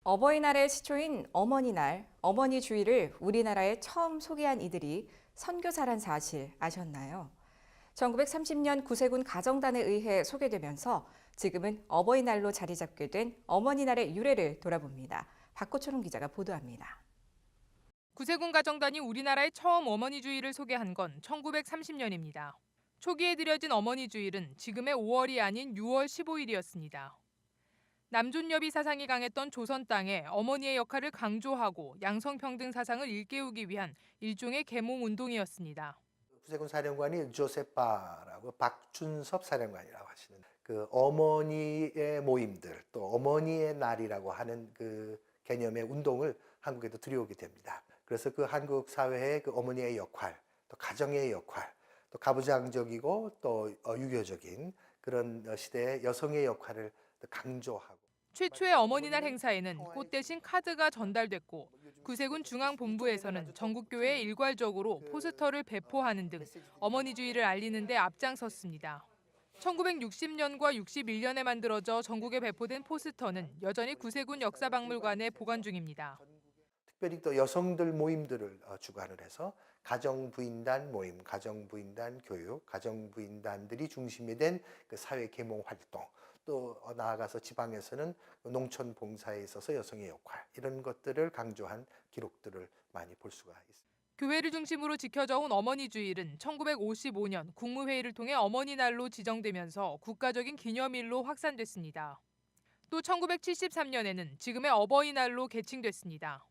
어버이날의 시초인 어머니날, 어머니 주일을 우리나라에 처음 소개한 이들이 선교사란 사실 아셨나요? 1930년 구세군 가정단에 의해 소개되면서 지금은 어버이날로 자리 잡게 된 어머니날의 유래를 돌아봅니다. 박고초롱 기자가 보도합니다. 구세군 가정단이 우리나라에 처음 어머니 주일을 소개한 건 1930년입니다. 초기에 드려진 어머니 주일은 지금의 5월이 아닌 6월 15일이었습니다. 남존여비 사상이 강했던 조선 땅에 어머니의 역할을 강조하고 양성평등 사상을 일깨우기 위한 일종의 계몽 운동이었습니다. 구세군 사령관이 조세파라고 박준섭 사령관이라고 하시는 그 어머니의 모임들 또 어머니의 날이라고 하는 그 개념의 운동을 한국에도 들여오게 됩니다. 그래서 그 한국 사회의 그 어머니의 역할, 또 가정의 역할, 또 가부장적이고 또 유교적인 그런 시대의 여성의 역할을 강조하고. 최초의 어머니날 행사에는 꽃 대신 카드가 전달됐고 구세군 중앙본부에서는 전국교회에 일괄적으로 포스터를 배포하는 등 어머니 주일을 알리는 데 앞장섰습니다. 1960년과 61년에 만들어져 전국에 배포된 포스터는 여전히 구세군 역사박물관에 보관 중입니다. 특별히 또 여성들 모임들을 주관을 해서 가정부인단 모임, 가정부인단 교육, 가정부인단들이 중심이 된 그 사회 계몽 활동, 또 나아가서 지방에서는 농촌 봉사에 있어서 여성의 역할, 이런 것들을 강조한 기록들을 많이 볼 수가 있습니다. 교회를 중심으로 지켜져 온 어머니 주일은 1955년 국무회의를 통해 어머니날로 지정되면서 국가적인 기념일로 확산됐습니다. 또 1973년에는 지금의 어버이날로 개칭됐습니다.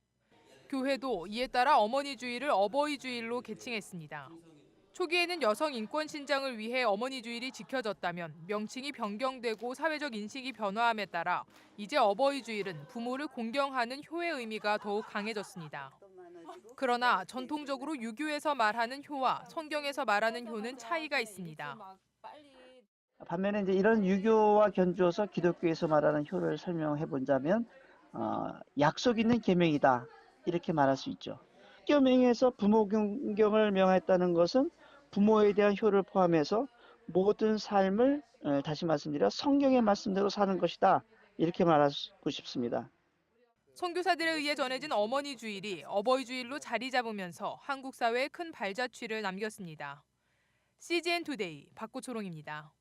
교회도 이에 따라 어머니 주일을 어버이 주일로 개칭했습니다. 초기에는 여성 인권 신장을 위해 어머니 주일이 지켜졌다면 명칭이 변경되고 사회적 인식이 변화함에 따라 이제 어버이 주일은 부모를 공경하는 효의 의미가 더욱 강해졌습니다. 그러나 전통적으로 유교에서 말하는 효와 성경에서 말하는 효는 차이가 있습니다. 반면에 이제 이런 유교와 견주어서 기독교에서 말하는 효를 설명해 본다면 약속 있는 계명이다, 이렇게 말할 수 있죠. 계명에서 부모 공경을 명했다는 것은 부모에 대한 효를 포함해서 모든 삶을 다시 말씀드려 성경의 말씀대로 사는 것이다, 이렇게 말하고 싶습니다. 선교사들에 의해 전해진 어머니 주일이 어버이 주일로 자리 잡으면서 한국 사회에 큰 발자취를 남겼습니다. CGN 투데이 박고초롱입니다.